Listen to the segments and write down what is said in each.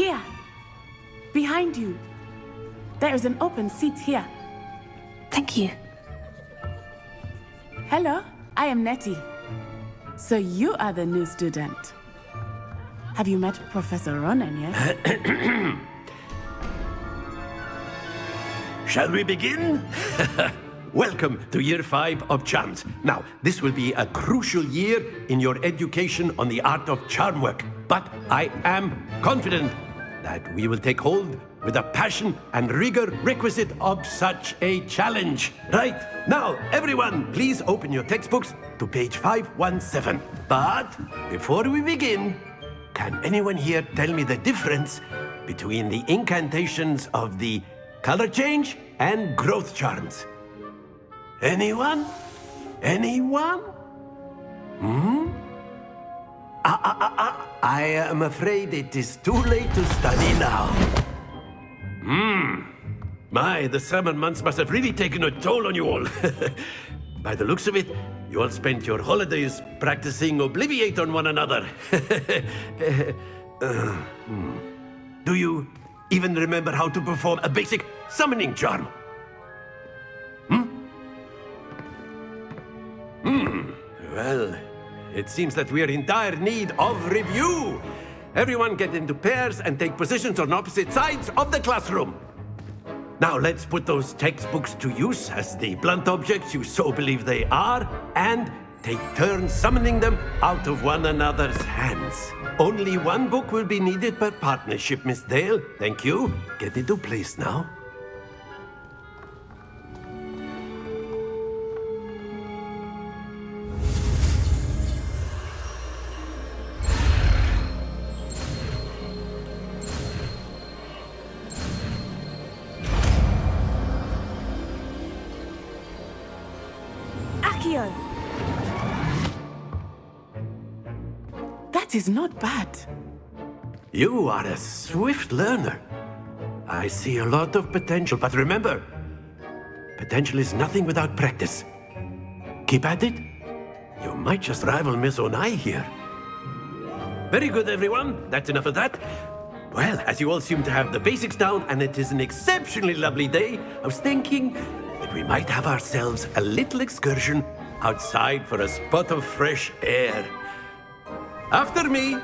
Here. Behind you. There is an open seat here. Thank you. Hello, I am Nettie. So you are the new student. Have you met Professor Ronan yet? Shall we begin? Welcome to Year 5 of Charms. Now, this will be a crucial year in your education on the art of charm work. But I am confident that we will take hold with the passion and rigor requisite of such a challenge. Right, now, everyone, please open your textbooks to page 517. But before we begin, can anyone here tell me the difference between the incantations of the color change and growth charms? Anyone? Anyone? I am afraid it is too late to study now. My, the summer months must have really taken a toll on you all. By the looks of it, you all spent your holidays practicing Obliviate on one another. Do you even remember how to perform a basic summoning charm? Well, it seems that we are in dire need of review. Everyone get into pairs and take positions on opposite sides of the classroom. Now let's put those textbooks to use as the blunt objects you so believe they are, and take turns summoning them out of one another's hands. Only one book will be needed per partnership, Miss Dale. Thank you. Get into place now. That is not bad. You are a swift learner. I see a lot of potential, but remember, potential is nothing without practice. Keep at it. You might just rival Miss Onai here. Very good, everyone. That's enough of that. Well, as you all seem to have the basics down, and it is an exceptionally lovely day, I was thinking that we might have ourselves a little excursion outside for a spot of fresh air. After me.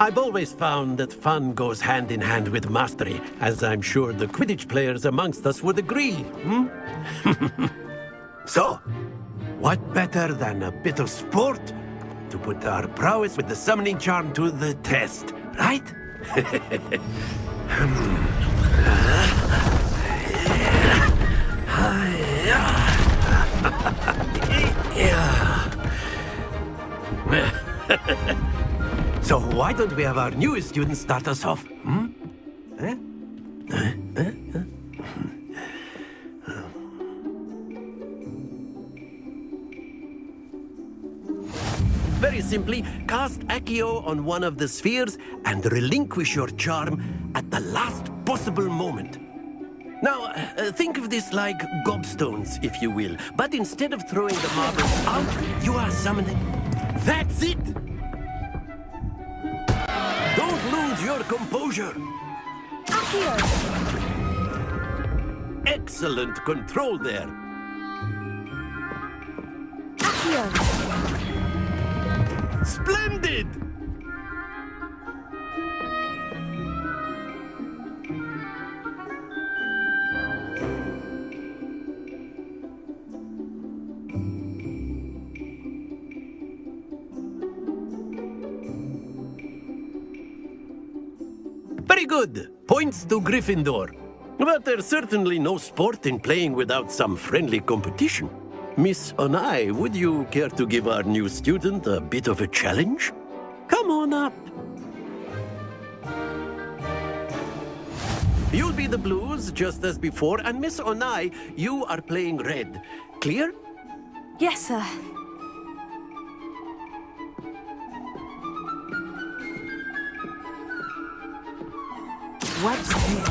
I've always found that fun goes hand in hand with mastery, as I'm sure the Quidditch players amongst us would agree. So, what better than a bit of sport to put our prowess with the summoning charm to the test, right? So why don't we have our newest student start us off? Very simply, cast Accio on one of the spheres and relinquish your charm at the last possible moment. Now, think of this like gobstones, if you will. But instead of throwing the marbles out, you are summoning... That's it! Don't lose your composure. Accio! Excellent control there. Accio! Splendid! Very good. Points to Gryffindor. But there's certainly no sport in playing without some friendly competition. Miss Onai, would you care to give our new student a bit of a challenge? Come on up. You'll be the blues, just as before, and Miss Onai, you are playing red. Clear? Yes, sir. Watch this.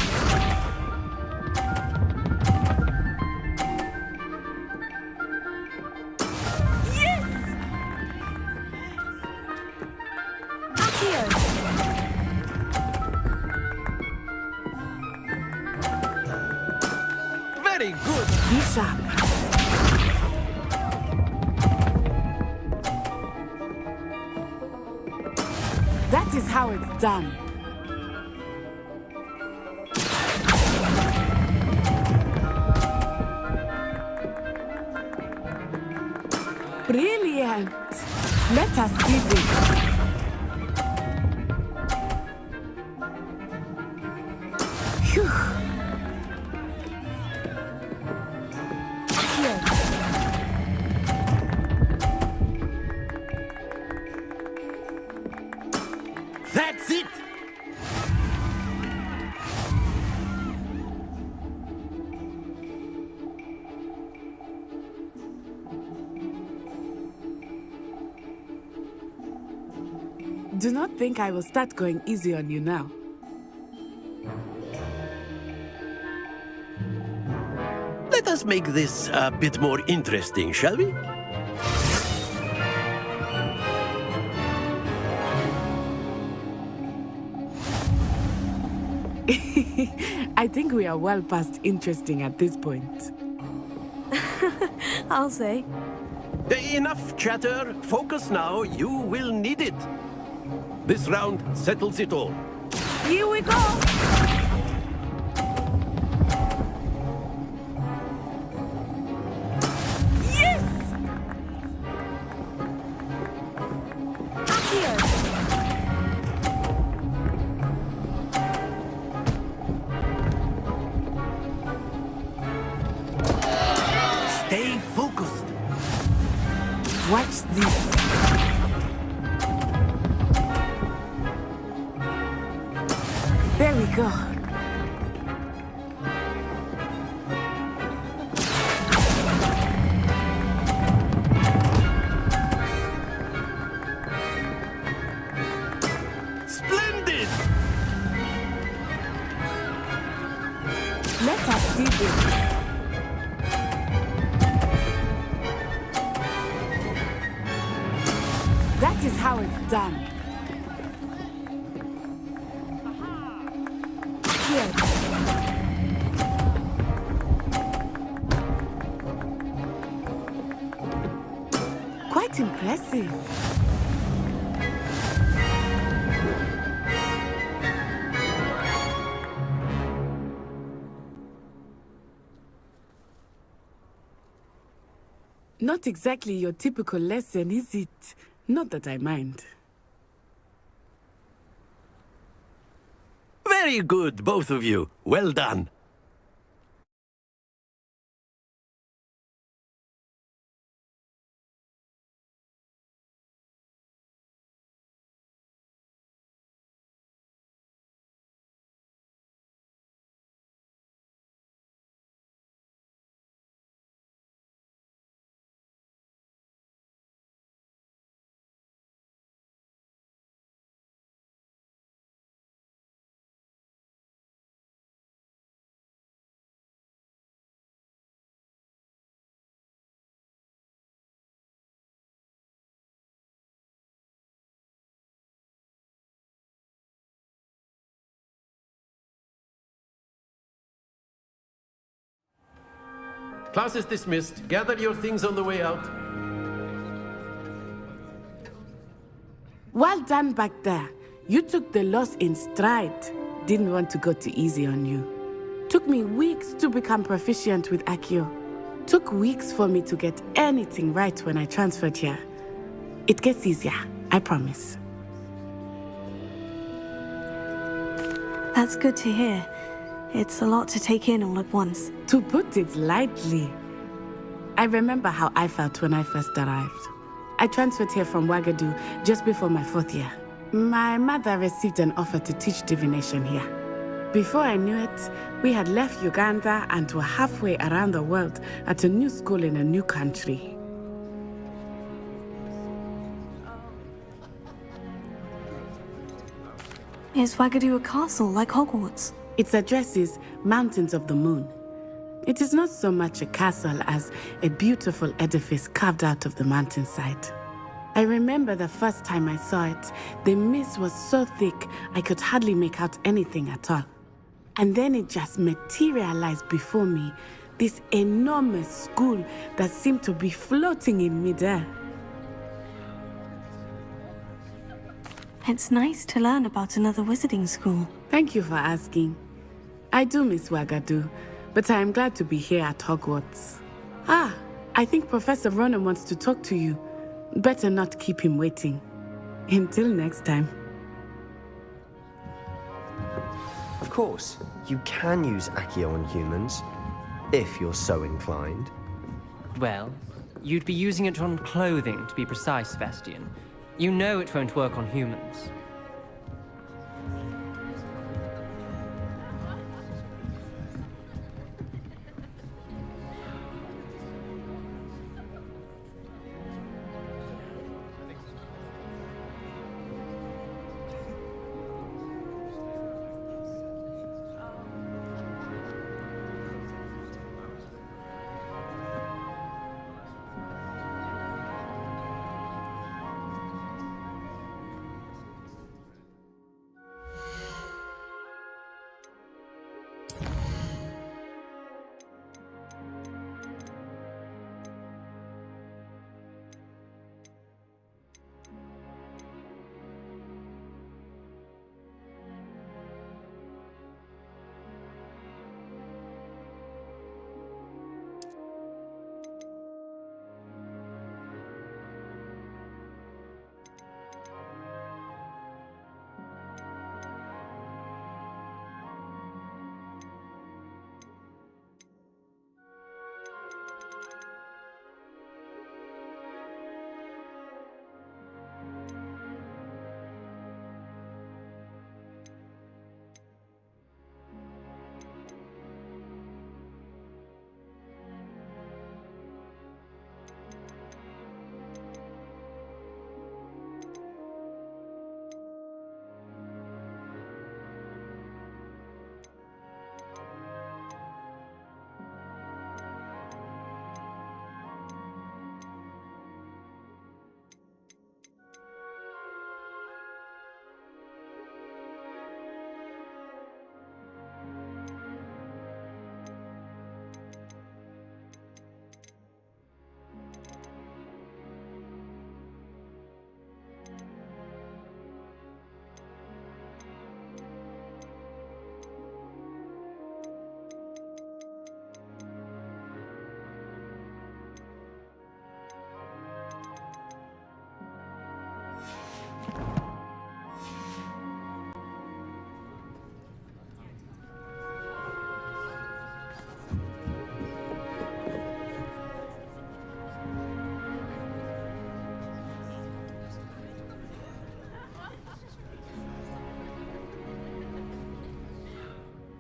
Accio! Very good. Be sharp. That is how it's done. Brilliant! Let us see this. Phew. Accio! That's it! Do not think I will start going easy on you now. Let us make this a bit more interesting, shall we? I think we are well past interesting at this point. I'll say. Enough chatter. Focus now. You will need it. This round settles it all. Here we go! Yes! Accio! Stay focused. Watch this. There we go. Splendid! Let us see this. That is how it's done. Accio! Quite impressive. Not exactly your typical lesson, is it? Not that I mind. Very good, both of you. Well done. Class is dismissed. Gather your things on the way out. Well done back there. You took the loss in stride. Didn't want to go too easy on you. Took me weeks to become proficient with Accio. Took weeks for me to get anything right when I transferred here. It gets easier, I promise. That's good to hear. It's a lot to take in all at once. To put it lightly, I remember how I felt when I first arrived. I transferred here from Ouagadougou just before my 4th year. My mother received an offer to teach divination here. Before I knew it, we had left Uganda and were halfway around the world at a new school in a new country. Is Ouagadougou a castle like Hogwarts? Its address is Mountains of the Moon. It is not so much a castle as a beautiful edifice carved out of the mountainside. I remember the first time I saw it, the mist was so thick I could hardly make out anything at all. And then it just materialized before me, this enormous school that seemed to be floating in midair. It's nice to learn about another wizarding school. Thank you for asking. I do miss Ouagadougou, but I am glad to be here at Hogwarts. Ah, I think Professor Ronan wants to talk to you. Better not keep him waiting. Until next time. Of course, you can use Accio on humans, if you're so inclined. Well, you'd be using it on clothing, to be precise, Sebastian. You know it won't work on humans.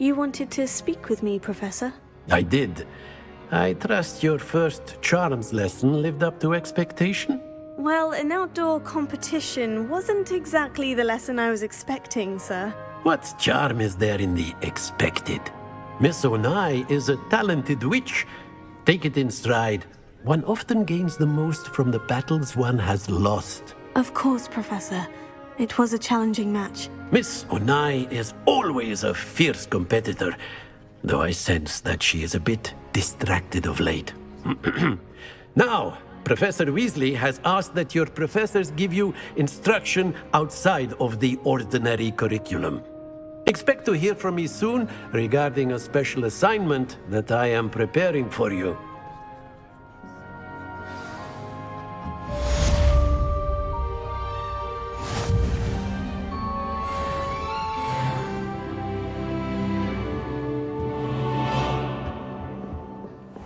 You wanted to speak with me, Professor? I did. I trust your first charms lesson lived up to expectation? Well, an outdoor competition wasn't exactly the lesson I was expecting, sir. What charm is there in the expected? Miss Onai is a talented witch. Take it in stride. One often gains the most from the battles one has lost. Of course, Professor. It was a challenging match. Miss Onai is always a fierce competitor. though I sense that she is a bit distracted of late. Now, Professor Weasley has asked that your professors give you instruction outside of the ordinary curriculum. Expect to hear from me soon regarding a special assignment that I am preparing for you.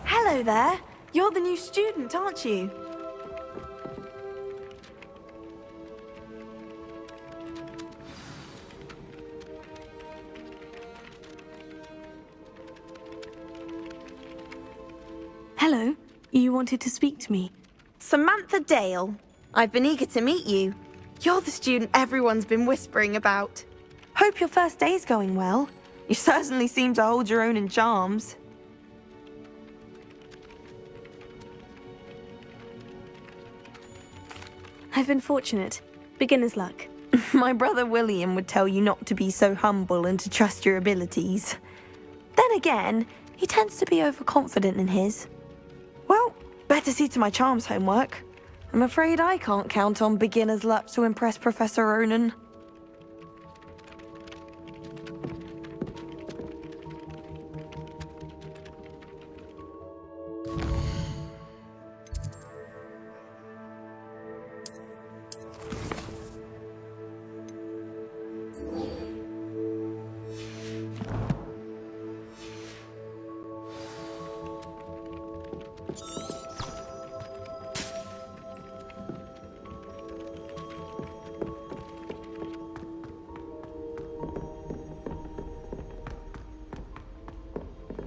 Hello there. You're the new student, aren't you? Hello. You wanted to speak to me? Samantha Dale. I've been eager to meet you. You're the student everyone's been whispering about. Hope your first day's going well. You certainly seem to hold your own in charms. I've been fortunate. Beginner's luck. My brother William would tell you not to be so humble and to trust your abilities. Then again, he tends to be overconfident in his. Well, better see to my charms homework. I'm afraid I can't count on beginner's luck to impress Professor Ronan.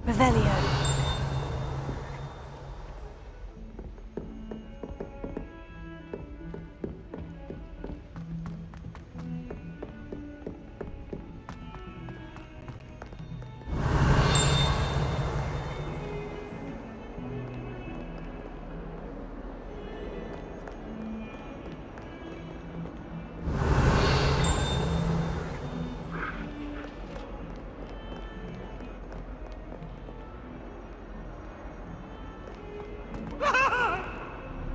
Revelio.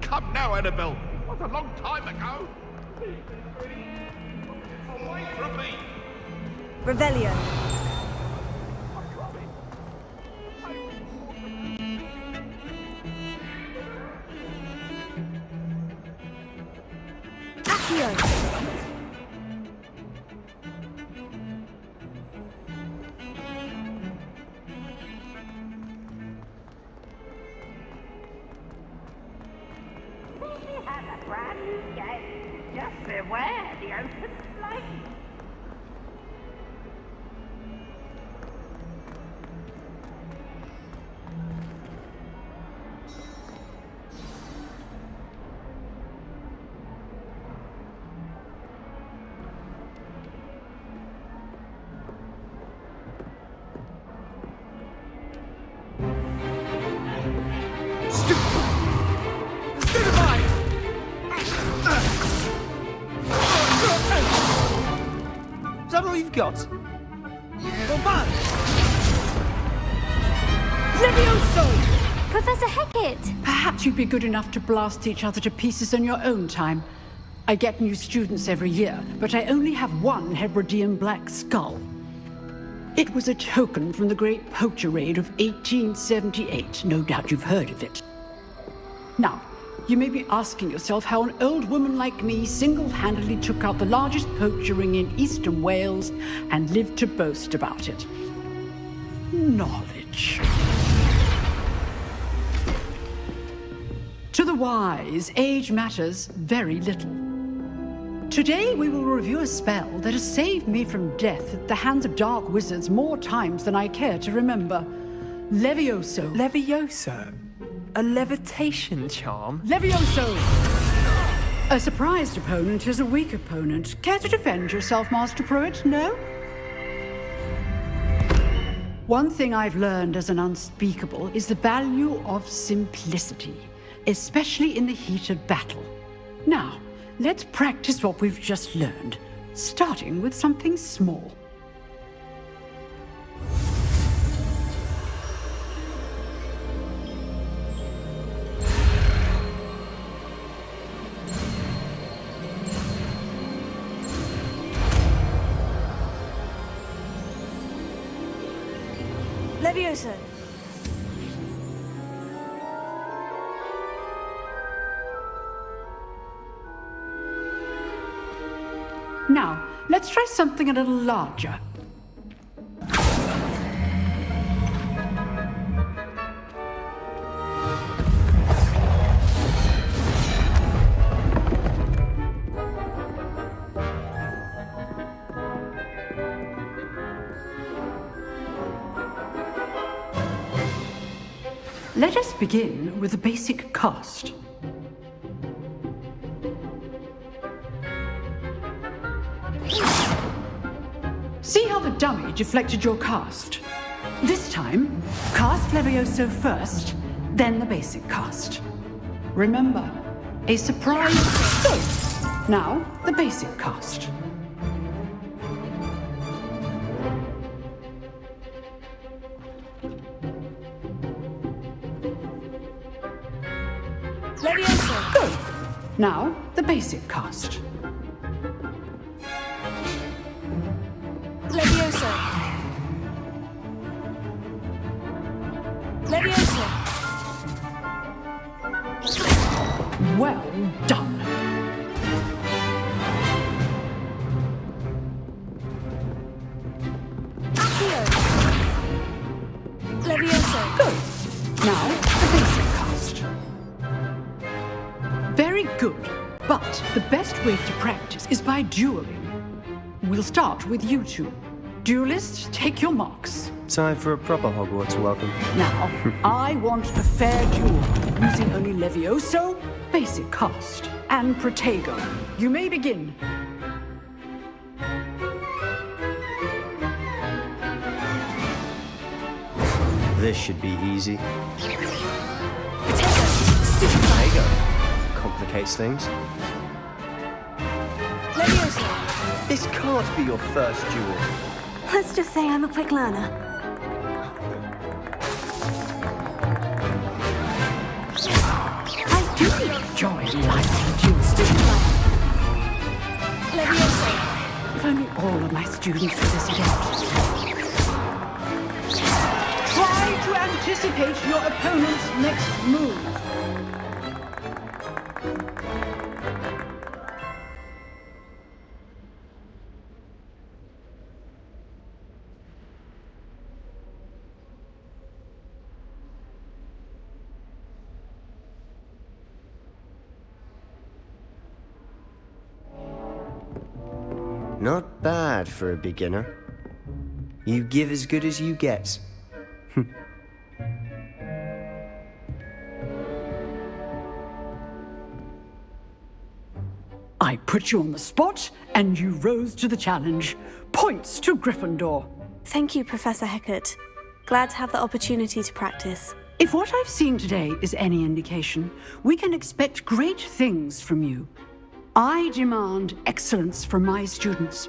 Come now, Annabelle. What a long time ago. Away from me. Revelio. Accio. Brand new game. Just beware the open flame. Is that all you've got? Levioso! Professor Hecat! Perhaps you'd be good enough to blast each other to pieces in your own time. I get new students every year, but I only have one Hebridean black skull. It was a token from the Great Poacher Raid of 1878. No doubt you've heard of it. Now, you may be asking yourself how an old woman like me single-handedly took out the largest poacher ring in eastern Wales and lived to boast about it. Knowledge. To the wise, age matters very little. Today we will review a spell that has saved me from death at the hands of dark wizards more times than I care to remember. Levioso. Levioso? A levitation charm? Levioso! A surprised opponent is a weak opponent. Care to defend yourself, Master Pruitt? No? One thing I've learned as an unspeakable is the value of simplicity, especially in the heat of battle. Now, let's practice what we've just learned, starting with something small. Levioso! Now, let's try something a little larger. Let us begin with the basic cast. See how the dummy deflected your cast? This time, cast Levioso first, then the basic cast. Remember, a surprise. Go! Now, the basic cast. Levioso! Good. Now, the basic cast. Levioso! Levioso! Well done. Accio! Levioso! Good. Now, the basic cast. Very good. But the best way to practice is by dueling. We'll start with you two. Duelists, take your marks. Time for a proper Hogwarts welcome. Now, I want a fair duel, using only Levioso, basic cast, and Protego. You may begin. This should be easy. Protego! Complicates things. Levioso! This can't be your first duel. Let's just say I'm a quick learner. I do enjoy life duels. Levioso! If only all of my students were this adept. Try to anticipate your opponent's next move. Not bad for a beginner. You give as good as you get. I put you on the spot, and you rose to the challenge. Points to Gryffindor. Thank you, Professor Hecat. Glad to have the opportunity to practice. If what I've seen today is any indication, we can expect great things from you. I demand excellence from my students.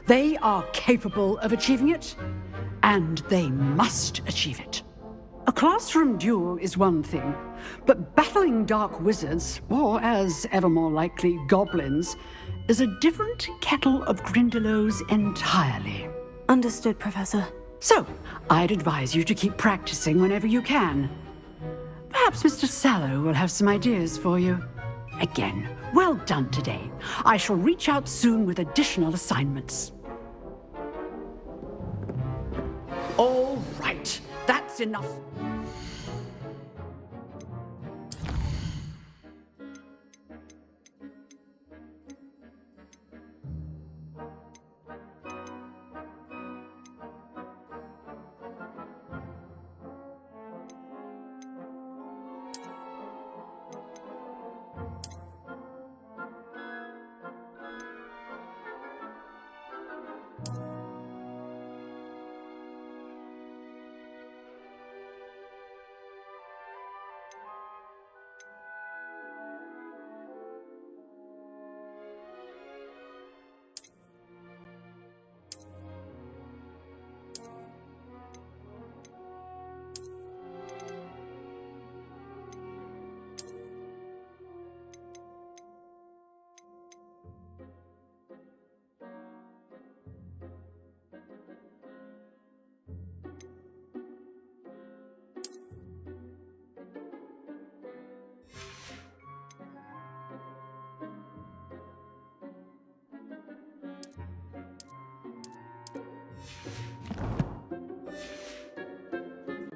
They are capable of achieving it, and they must achieve it. A classroom duel is one thing, but battling dark wizards, or as ever more likely, goblins, is a different kettle of Grindylows entirely. Understood, Professor. So, I'd advise you to keep practicing whenever you can. Perhaps Mr. Sallow will have some ideas for you. Again, well done today. I shall reach out soon with additional assignments. All right, that's enough.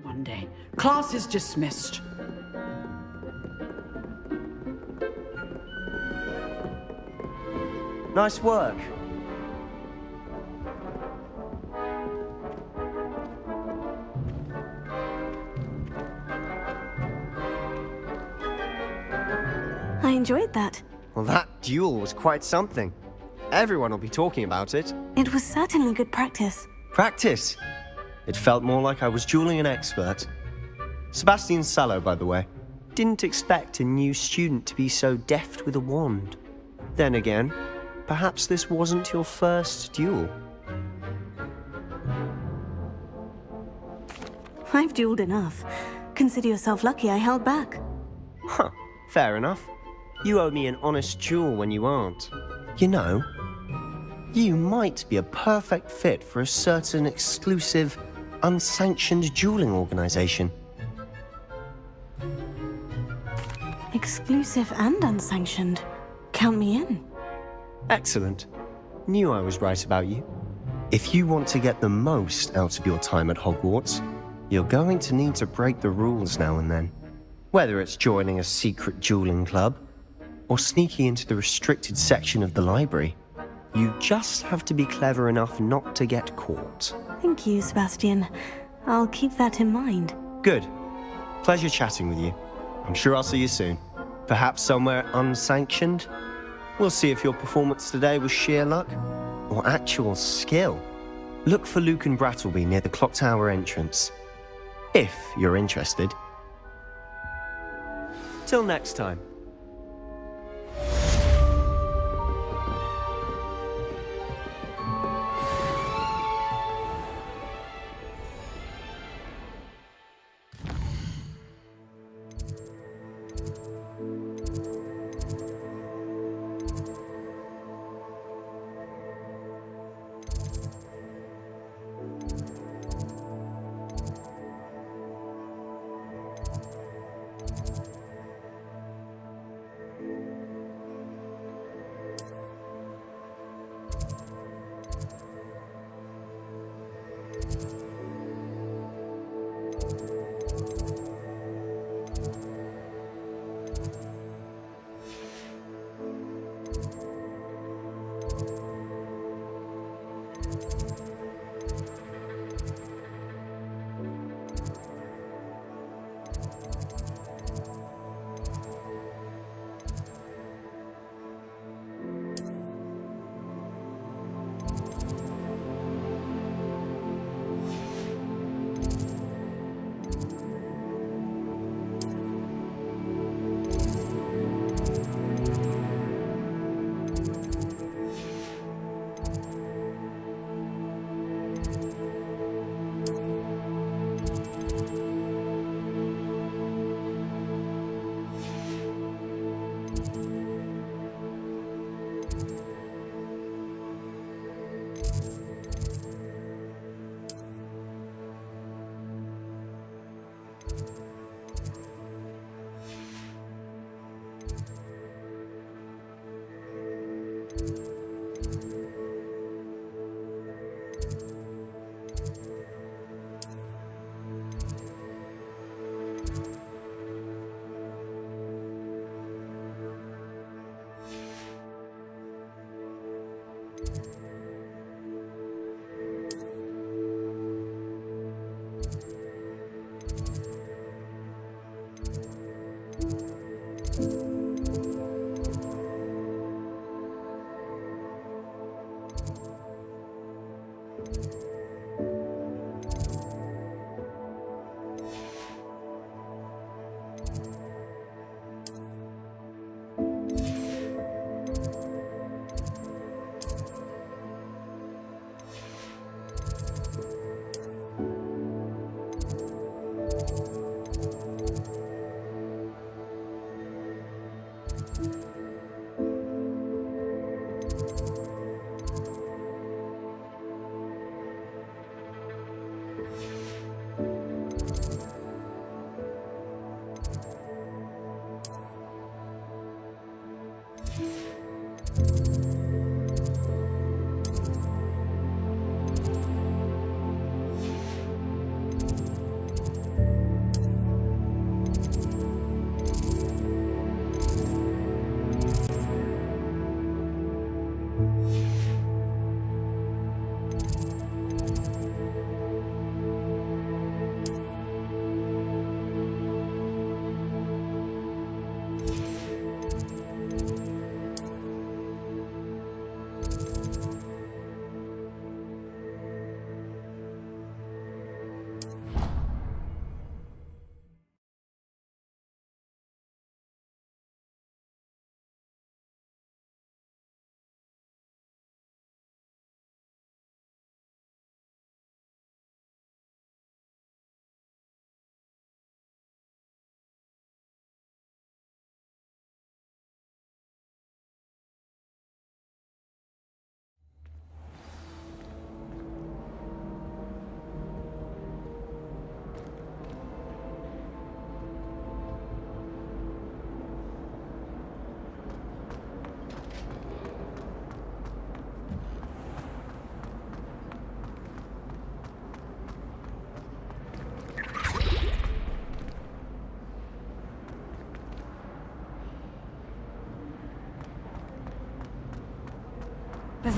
One day. Class is dismissed. Nice work. I enjoyed that. Well, that duel was quite something. Everyone will be talking about it. It was certainly good practice. Practice? It felt more like I was dueling an expert. Sebastian Sallow, by the way. Didn't expect a new student to be so deft with a wand. Then again, perhaps this wasn't your first duel. I've dueled enough. Consider yourself lucky I held back. Huh, fair enough. You owe me an honest duel when you aren't. You know, you might be a perfect fit for a certain exclusive, unsanctioned dueling organization. Exclusive and unsanctioned. Count me in. Excellent. Knew I was right about you. If you want to get the most out of your time at Hogwarts, you're going to need to break the rules now and then. Whether it's joining a secret dueling club, or sneaking into the restricted section of the library, you just have to be clever enough not to get caught. Thank you, Sebastian. I'll keep that in mind. Good. Pleasure chatting with you. I'm sure I'll see you soon. Perhaps somewhere unsanctioned? We'll see if your performance today was sheer luck or actual skill. Look for Luke and Brattleby near the clock tower entrance, if you're interested. Till next time.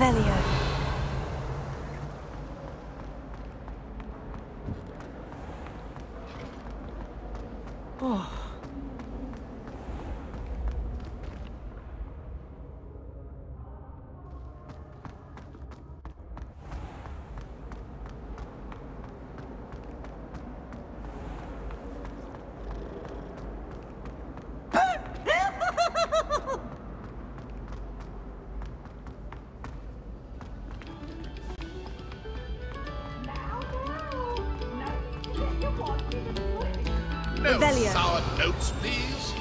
Revelio. Oh. No Revelio. sour notes, please.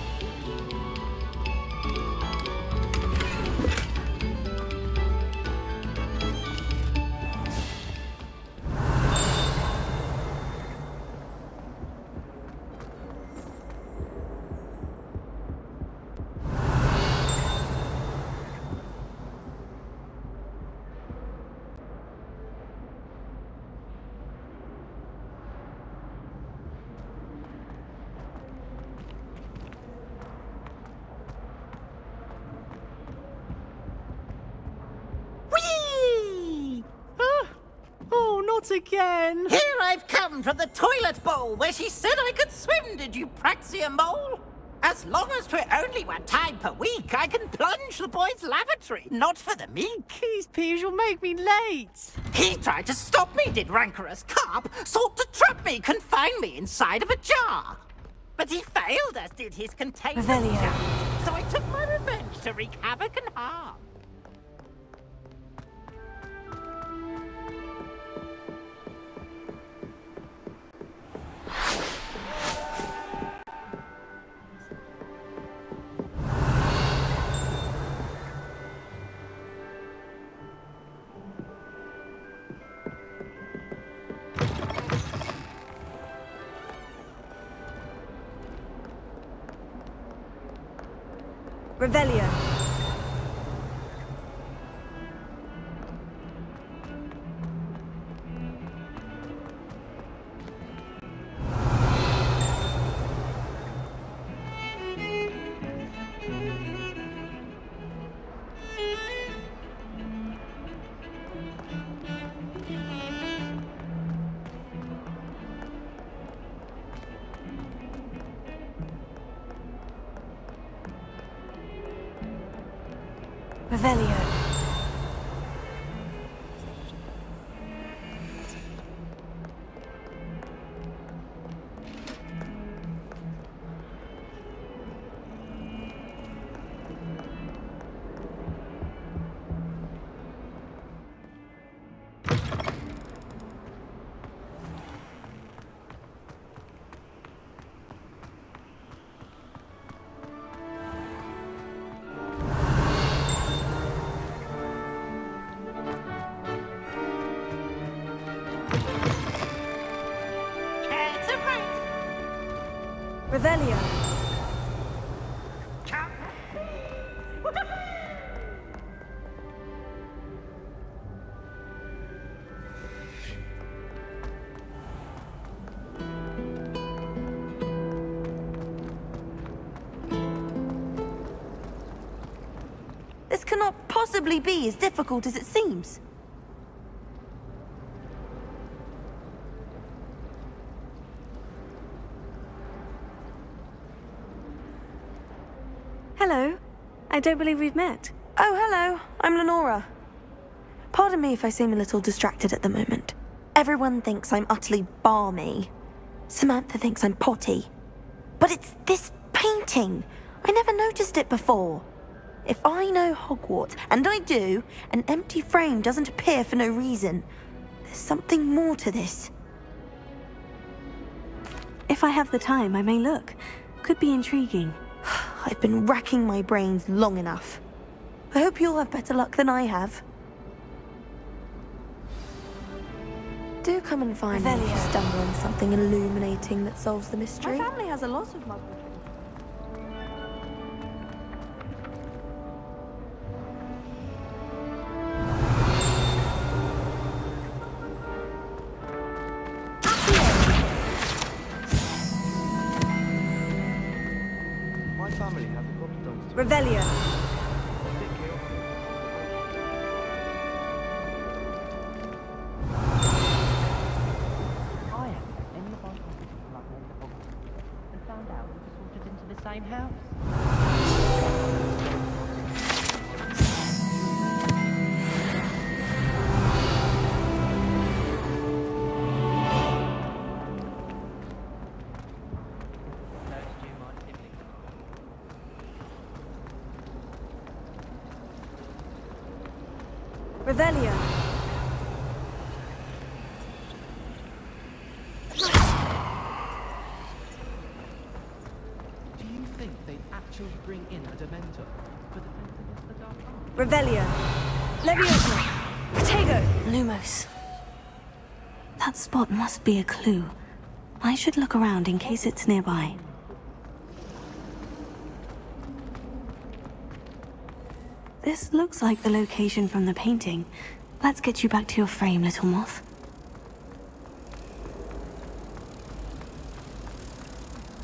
Whee! Oh, not again! Here I've come from the toilet bowl where she said I could swim, did you Praxia mole? As long as 'twere only one time per week, I can plunge the boy's lavatory, not for the meek. These peas will make me late. He tried to stop me, did rancorous carp, sought to trap me, confine me inside of a jar. But he failed, as did his containment Revelio. jar, so I took my revenge to wreak havoc and harm. Revelio. Revelio. Revelio. This cannot possibly be as difficult as it seems. Hello. I don't believe we've met. Oh, hello. I'm Lenora. Pardon me if I seem a little distracted at the moment. Everyone thinks I'm utterly balmy. Samantha thinks I'm potty. But it's this painting. I never noticed it before. If I know Hogwarts, and I do, an empty frame doesn't appear for no reason. There's something more to this. If I have the time, I may look. Could be intriguing. I've been racking my brains long enough. I hope you'll have better luck than I have. Do come and find me if you stumble on something illuminating that solves the mystery. My family has a lot of muggle. Revelio. same house? Revelio. Do you think they'd actually bring in a Dementor for defense against the Dark Arts? Revelio. Leviosa. Protego. Lumos. That spot must be a clue. I should look around in case it's nearby. This looks like the location from the painting. Let's get you back to your frame, little moth.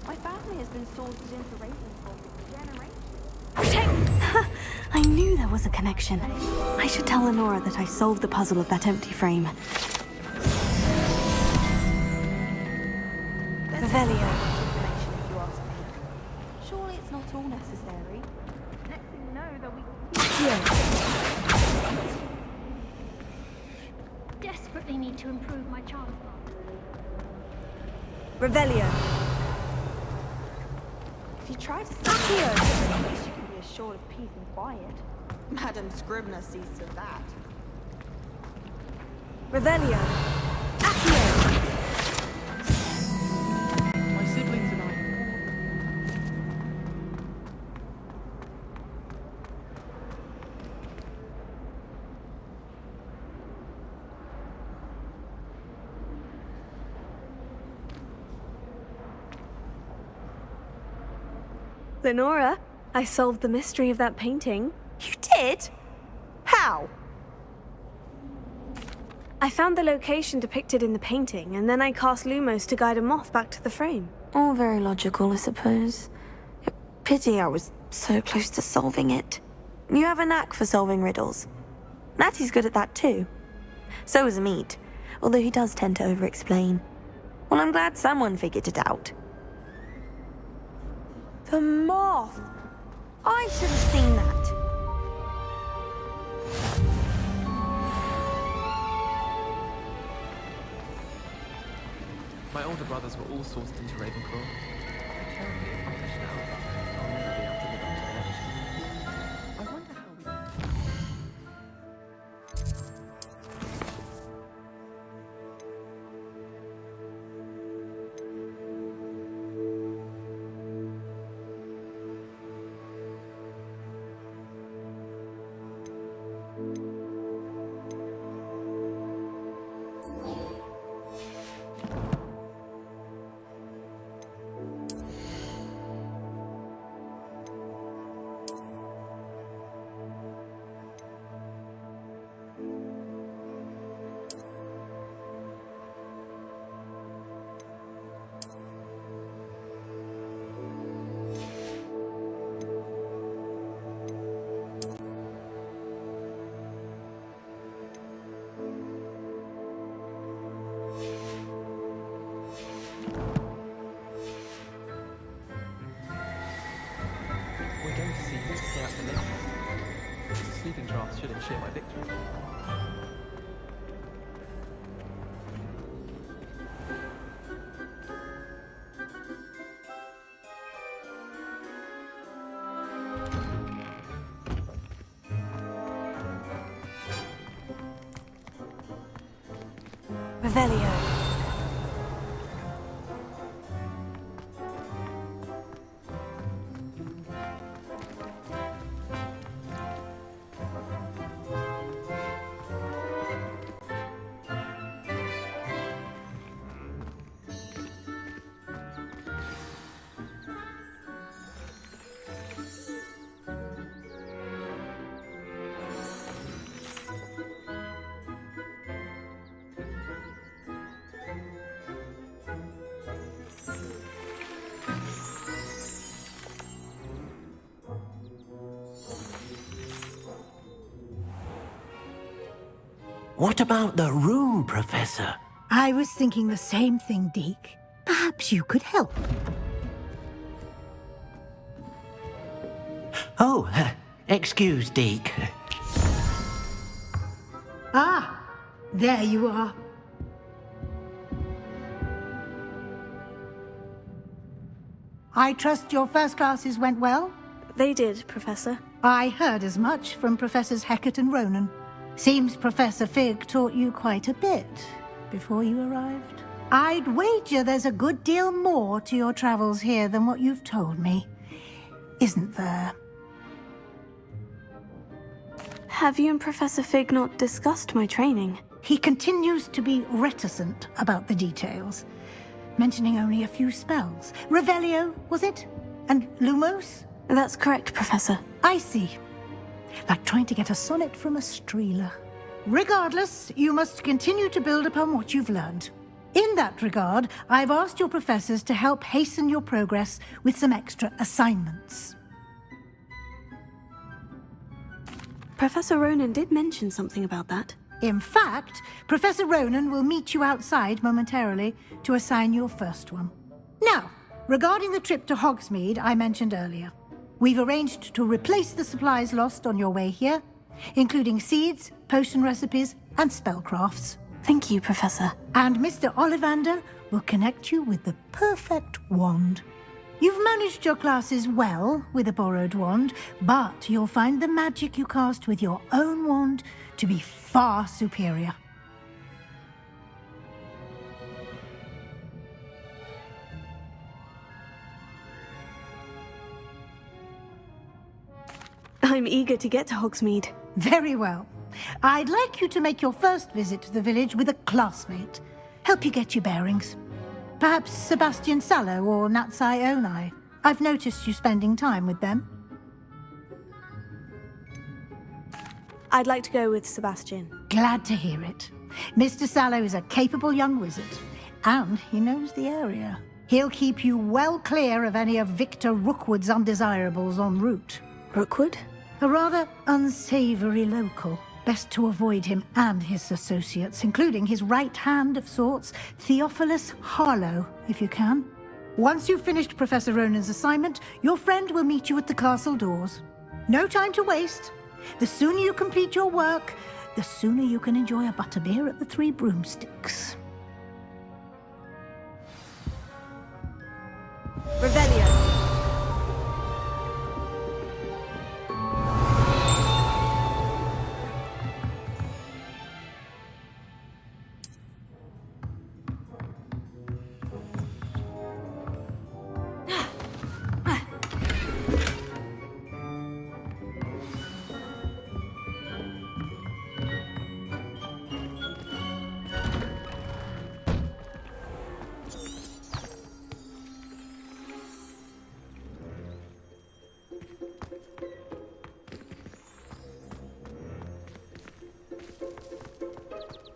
My family has been sorted into Ravenclaw for generations. I knew there was a connection. I should tell Lenora that I solved the puzzle of that empty frame. Revelio. Surely it's not all necessary. Next thing you know, there'll be... Desperately need to improve my charm. Revelio. If you try to stop here, at least you can be assured of peace and quiet. Madam Scribner sees to that. Revelio. Accio. My siblings and I... Lenora, I solved the mystery of that painting. You did? How? I found the location depicted in the painting, and then I cast Lumos to guide a moth back to the frame. All very logical, I suppose. Pity I was so close to solving it. You have a knack for solving riddles. Natty's good at that too. So is Meat, although he does tend to over-explain. Well, I'm glad someone figured it out. The moth! I should have seen that. My older brothers were all sourced into Ravenclaw. They're terribly accomplished now. I'll never be able to live up to their achievements. I wonder how we... We're going to see who's stay out the lake. Sleeping drafts should ensure my victory. Revelio. What about the room, Professor? I was thinking the same thing, Deke. Perhaps you could help. Oh, excuse, Deke. Ah, there you are. I trust your first classes went well? They did, Professor. I heard as much from Professors Hecat and Ronan. Seems Professor Fig taught you quite a bit before you arrived. I'd wager there's a good deal more to your travels here than what you've told me. Isn't there? Have you and Professor Fig not discussed my training? He continues to be reticent about the details, mentioning only a few spells. Revelio, was it? And Lumos? That's correct, Professor. I see. Like trying to get a sonnet from a streeler. Regardless, you must continue to build upon what you've learned. In that regard, I've asked your professors to help hasten your progress with some extra assignments. Professor Ronan did mention something about that. In fact, Professor Ronan will meet you outside momentarily to assign your first one. Now, regarding the trip to Hogsmeade I mentioned earlier, we've arranged to replace the supplies lost on your way here, including seeds, potion recipes, and spellcrafts. Thank you, Professor. And Mr. Ollivander will connect you with the perfect wand. You've managed your classes well with a borrowed wand, but you'll find the magic you cast with your own wand to be far superior. I'm eager to get to Hogsmeade. Very well. I'd like you to make your first visit to the village with a classmate. Help you get your bearings. Perhaps Sebastian Sallow or Natsai Onai. I've noticed you spending time with them. I'd like to go with Sebastian. Glad to hear it. Mr. Sallow is a capable young wizard, and he knows the area. He'll keep you well clear of any of Victor Rookwood's undesirables en route. Rookwood? A rather unsavory local. Best to avoid him and his associates, including his right hand of sorts, Theophilus Harlow, if you can. Once you've finished Professor Ronan's assignment, your friend will meet you at the castle doors. No time to waste. The sooner you complete your work, the sooner you can enjoy a butterbeer at the Three Broomsticks. Revelio.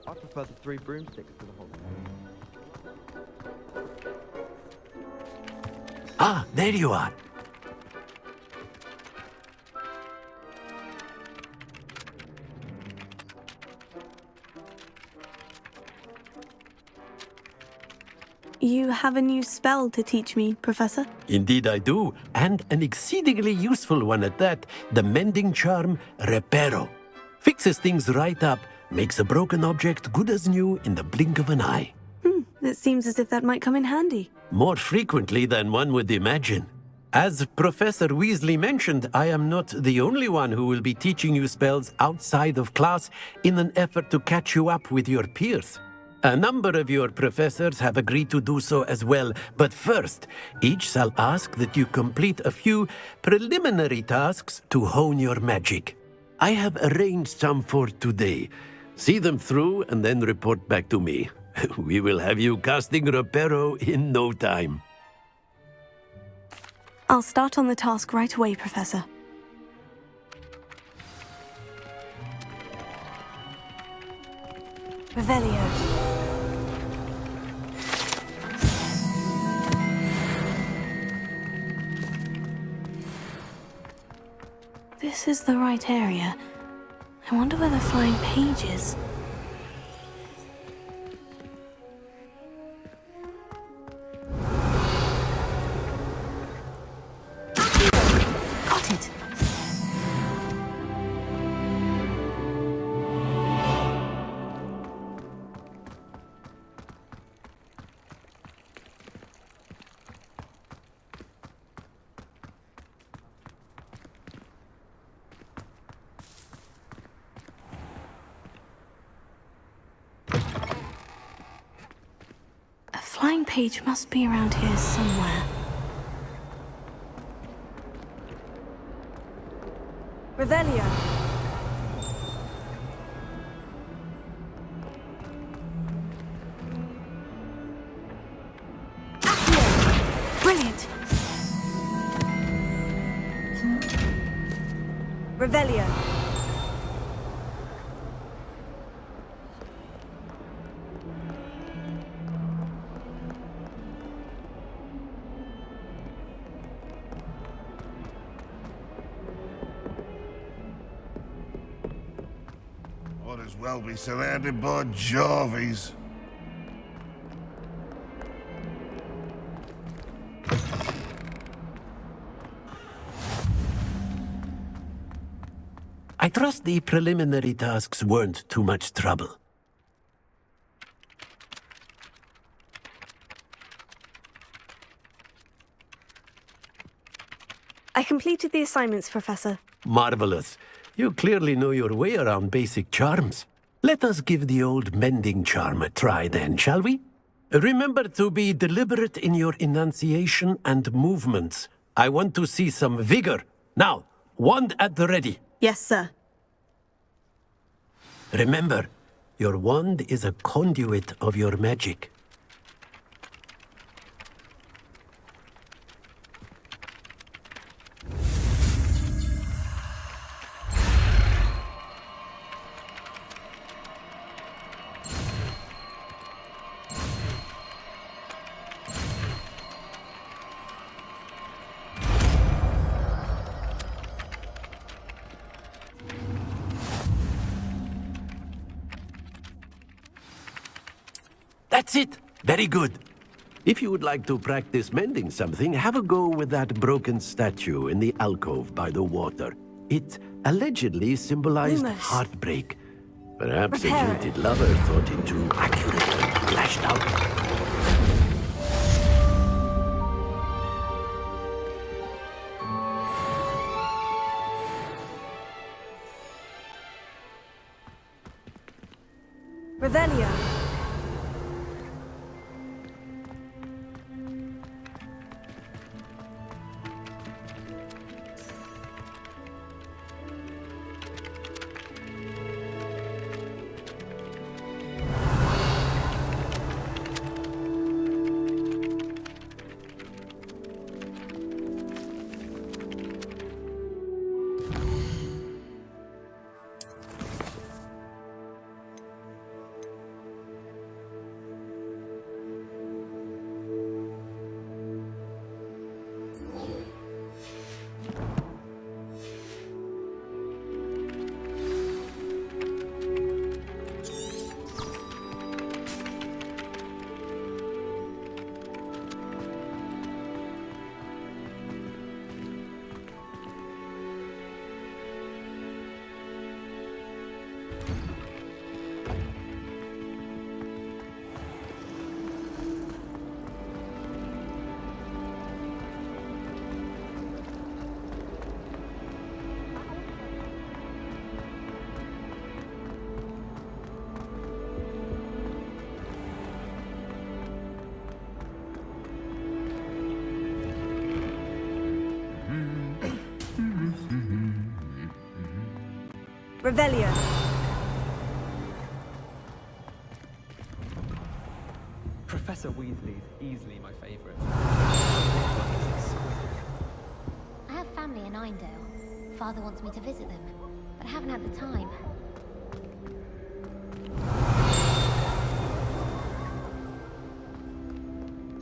I prefer the Three Broomsticks to the Hogwarts. Ah, there you are. You have a new spell to teach me, Professor? Indeed I do, and an exceedingly useful one at that, the mending charm Reparo. Fixes things right up, makes a broken object good as new in the blink of an eye. It seems as if that might come in handy. More frequently than one would imagine. As Professor Weasley mentioned, I am not the only one who will be teaching you spells outside of class in an effort to catch you up with your peers. A number of your professors have agreed to do so as well, but first, each shall ask that you complete a few preliminary tasks to hone your magic. I have arranged some for today. See them through and then report back to me. We will have you casting Reparo in no time. I'll start on the task right away, Professor. Revelio. This is the right area. I wonder where the flying page is. Got it. flying page must be around here somewhere. Revelio. Accio. Brilliant. Revelio. Might as well be surrounded by Jarvies. I trust the preliminary tasks weren't too much trouble. I completed the assignments, Professor. Marvelous. You clearly know your way around basic charms. Let us give the old mending charm a try then, shall we? Remember to be deliberate in your enunciation and movements. I want to see some vigor. Now, wand at the ready. Yes, sir. Remember, your wand is a conduit of your magic. That's it! Very good. If you would like to practice mending something, have a go with that broken statue in the alcove by the water. It allegedly symbolized Lumos. heartbreak. Perhaps Repair a it. jilted lover thought it too accurate and lashed out. Revelio. Revelio. Professor Weasley is easily my favourite. I have family in Einedale. Father wants me to visit them, but I haven't had the time.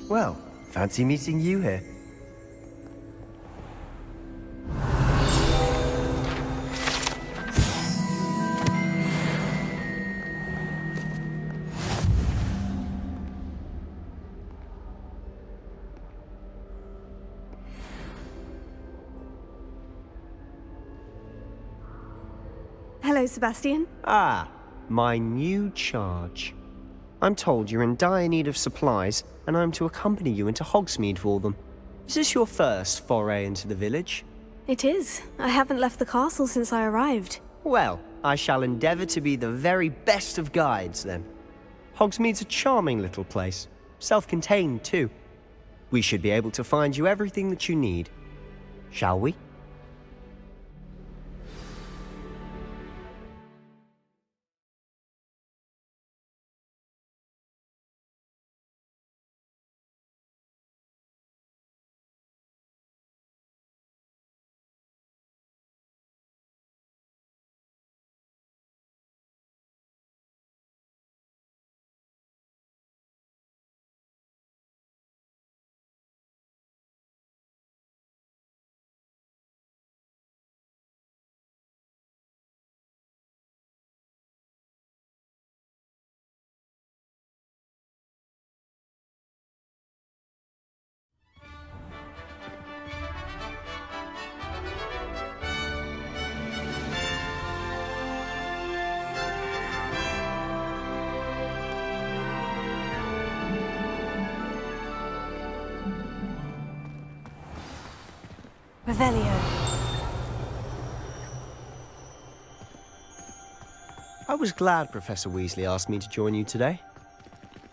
Well, fancy meeting you here. Hello, Sebastian. Ah, my new charge. I'm told you're in dire need of supplies, and I'm to accompany you into Hogsmeade for them. Is this your first foray into the village? It is. I haven't left the castle since I arrived. Well, I shall endeavour to be the very best of guides, then. Hogsmeade's a charming little place. self-contained too. We should be able to find you everything that you need. Shall we? Revelio. I was glad Professor Weasley asked me to join you today.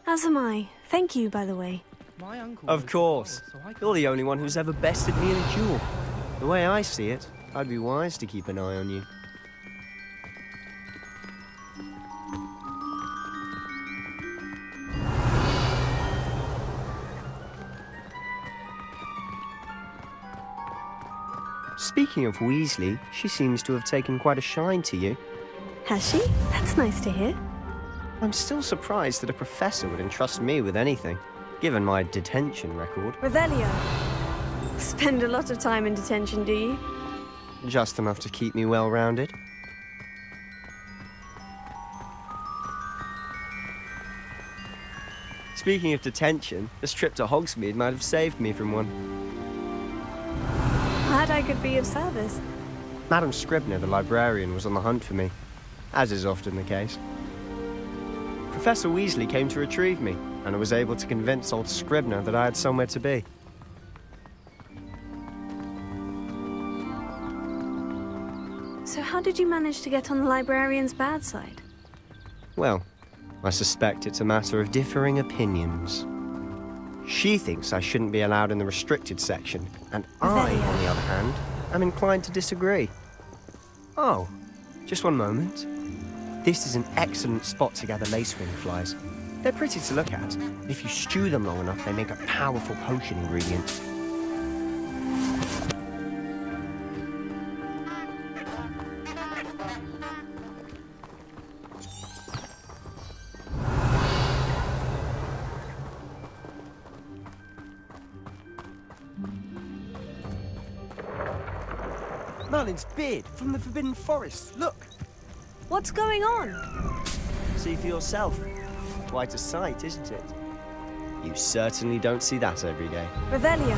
As am I. Thank you, by the way. My uncle. Of course. You're the only one who's ever bested me in a duel. The way I see it, I'd be wise to keep an eye on you. Speaking of Weasley, she seems to have taken quite a shine to you. Has she? That's nice to hear. I'm still surprised that a professor would entrust me with anything, given my detention record. Revelio. Spend a lot of time in detention, do you? Just enough to keep me well-rounded. Speaking of detention, this trip to Hogsmeade might have saved me from one. Glad I could be of service. Madam Scribner, the librarian, was on the hunt for me, as is often the case. Professor Weasley came to retrieve me, and I was able to convince old Scribner that I had somewhere to be. So how did you manage to get on the librarian's bad side? Well, I suspect it's a matter of differing opinions. She thinks I shouldn't be allowed in the restricted section, and I, on the other hand, am inclined to disagree. Oh, just one moment. This is an excellent spot to gather lacewing flies. They're pretty to look at. If you stew them long enough, they make a powerful potion ingredient. Merlin's beard from the Forbidden Forest. Look! What's going on? See for yourself. Quite a sight, isn't it? You certainly don't see that every day. Revelio.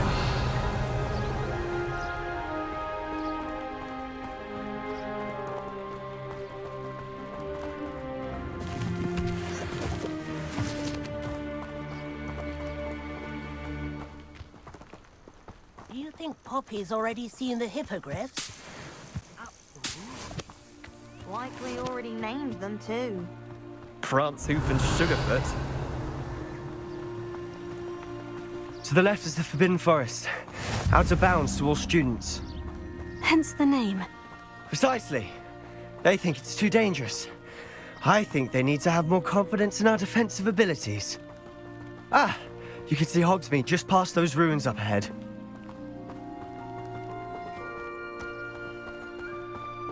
Do you think Poppy's already seen the hippogriffs? Likely already named them too. Prancehoof and Sugarfoot. To the left is the Forbidden Forest. Out of bounds to all students. Hence the name. Precisely. They think it's too dangerous. I think they need to have more confidence in our defensive abilities. Ah, you can see Hogsmeade just past those ruins up ahead.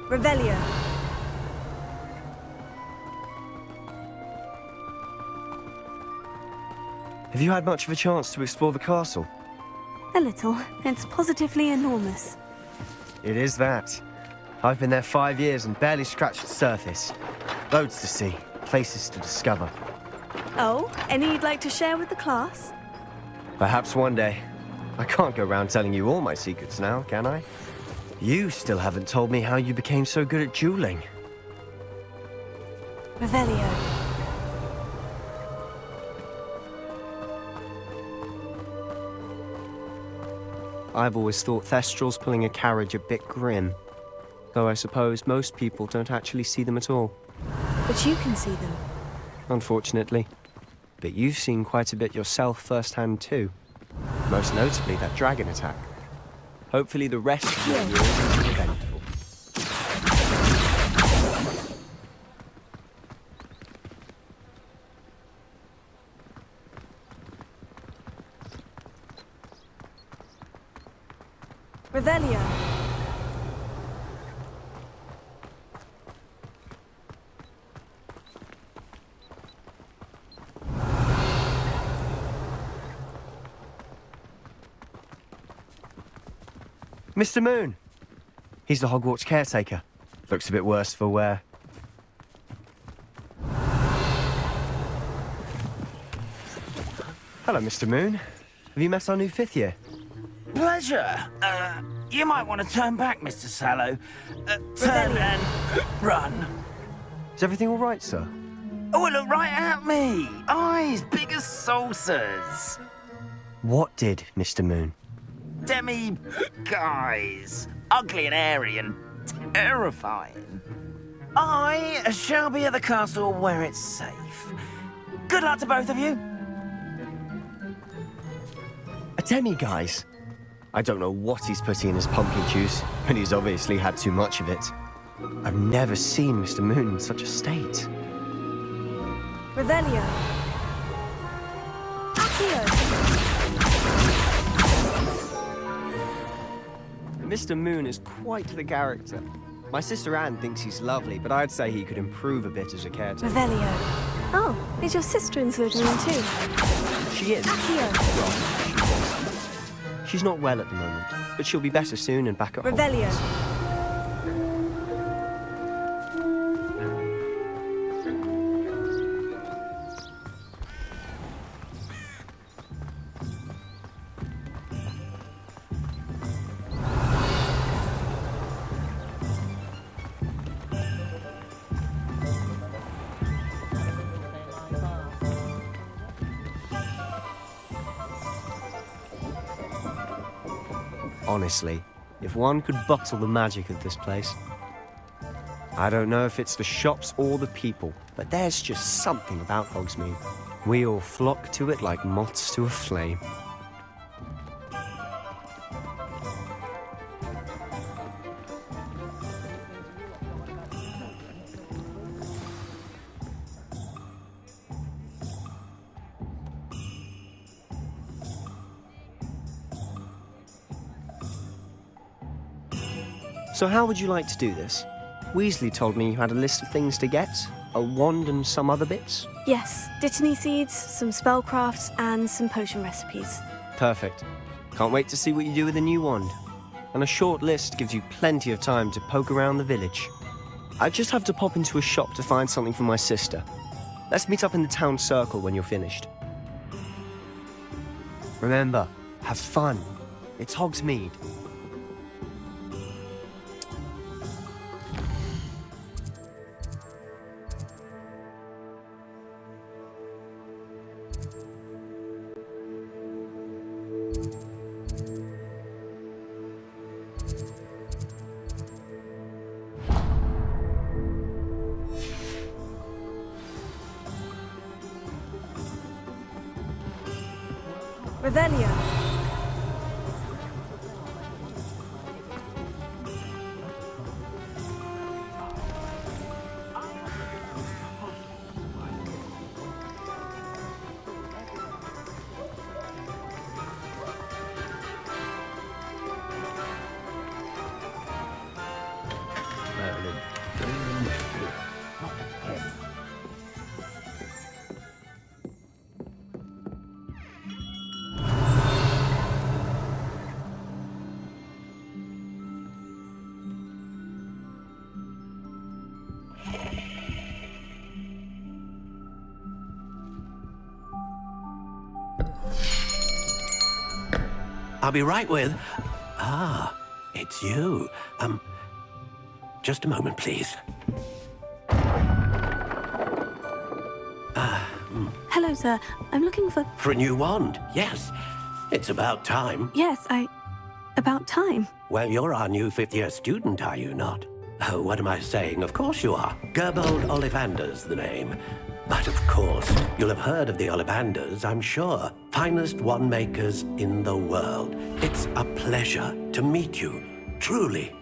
Revelio. Have you had much of a chance to explore the castle? A little. It's positively enormous. It is that. I've been there 5 years and barely scratched the surface. Loads to see, places to discover. Oh, any you'd like to share with the class? Perhaps one day. I can't go around telling you all my secrets now, can I? You still haven't told me how you became so good at dueling. Revelio. I've always thought Thestrals pulling a carriage a bit grim. Though I suppose most people don't actually see them at all. But you can see them. Unfortunately. But you've seen quite a bit yourself firsthand too. Most notably that dragon attack. Hopefully the rest of your year isn't eventful. Revelio. Mr. Moon! He's the Hogwarts caretaker. Looks a bit worse for wear. Hello, Mr. Moon. Have you met our new 5th year? Pleasure. You might want to turn back, Mr. Sallow. Turn and run. Is everything all right, sir? Oh, look right at me. Eyes big as saucers. What did, Mr. Moon? Demi guys. Ugly and airy and terrifying. I shall be at the castle where it's safe. Good luck to both of you. A demi-guise? I don't know what he's putting in his pumpkin juice, but he's obviously had too much of it. I've never seen Mr. Moon in such a state. Revelio. Accio. Mr. Moon is quite the character. My sister Anne thinks he's lovely, but I'd say he could improve a bit as a caretaker. Revelio. Oh, is your sister in Slytherin too? She is. Accio. She's not well at the moment, but she'll be better soon and back at Revelio. Hogwarts. Honestly, if one could bottle the magic of this place. I don't know if it's the shops or the people, but there's just something about Hogsmeade. We all flock to it like moths to a flame. So how would you like to do this? Weasley told me you had a list of things to get, a wand and some other bits. Yes, dittany seeds, some spellcrafts, and some potion recipes. Perfect. Can't wait to see what you do with the new wand. And a short list gives you plenty of time to poke around the village. I just have to pop into a shop to find something for my sister. Let's meet up in the town circle when you're finished. Remember, have fun. It's Hogsmeade. Revelio. I'll be right with... Ah, it's you. Just a moment, please. Hello, sir. I'm looking for... For a new wand, yes. It's about time. Yes, about time. Well, you're our new 5th-year student, are you not? Oh, what am I saying? Of course you are. Gerbold Ollivander's the name. But of course, you'll have heard of the Ollivanders, I'm sure. Finest wand makers in the world. It's a pleasure to meet you, truly.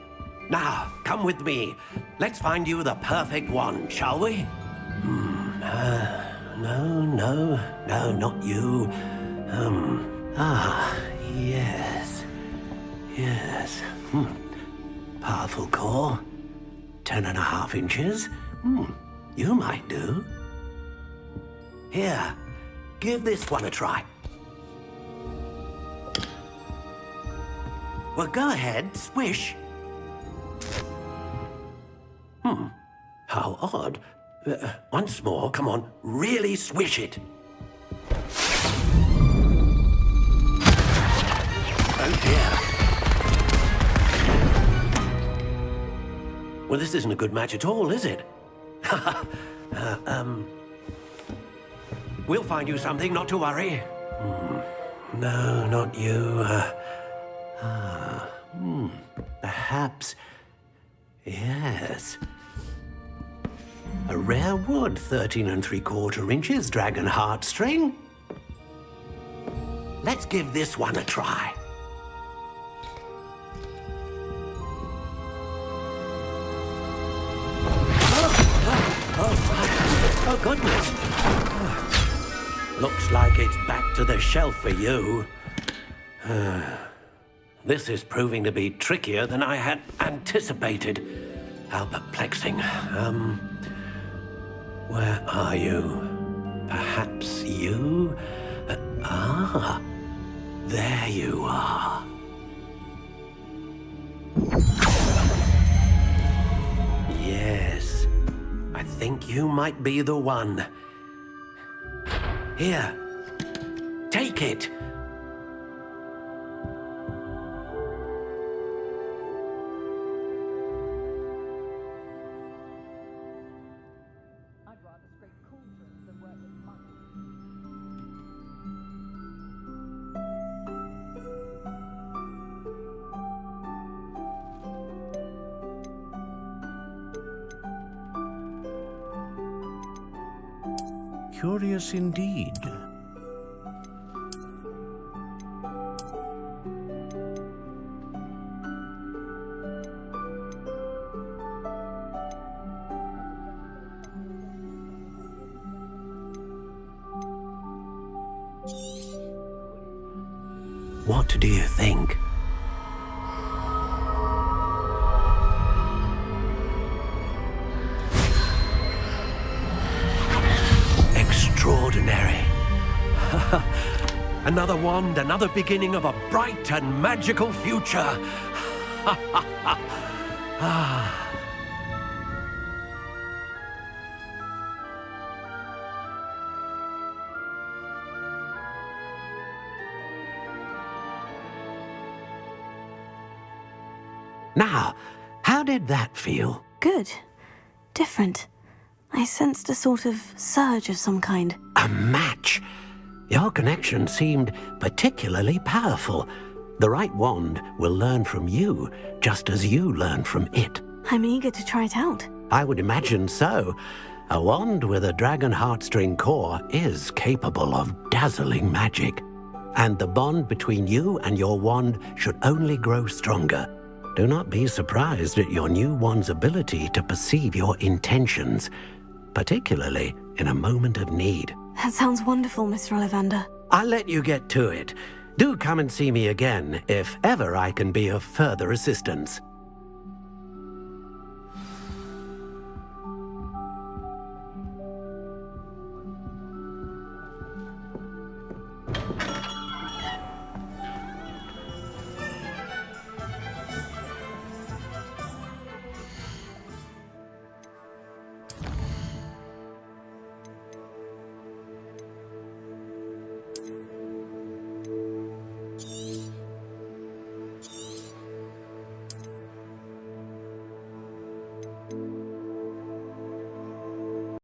Now, come with me. Let's find you the perfect wand, shall we? No, not you. Yes. Powerful core. 10.5 inches. You might do. Here, give this one a try. Well, go ahead, swish. How odd. Once more, come on, really swish it. Oh dear. Well, this isn't a good match at all, is it? We'll find you something, not to worry. No, not you. Perhaps... Yes. A rare wood, 13 3/4 inches, dragon heartstring. Let's give this one a try. Oh, goodness. Looks like it's back to the shelf for you. This is proving to be trickier than I had anticipated. How perplexing. Where are you? Perhaps you? There you are. Yes, I think you might be the one. Here, take it. Curious indeed. What do you think? Extraordinary. Another wand, another beginning of a bright and magical future. Now, how did that feel? Good. Different. I sensed a sort of surge of some kind. A match? Your connection seemed particularly powerful. The right wand will learn from you, just as you learn from it. I'm eager to try it out. I would imagine so. A wand with a dragon heartstring core is capable of dazzling magic. And the bond between you and your wand should only grow stronger. Do not be surprised at your new wand's ability to perceive your intentions, particularly in a moment of need. That sounds wonderful, Mr. Ollivander. I'll let you get to it. Do come and see me again if ever I can be of further assistance.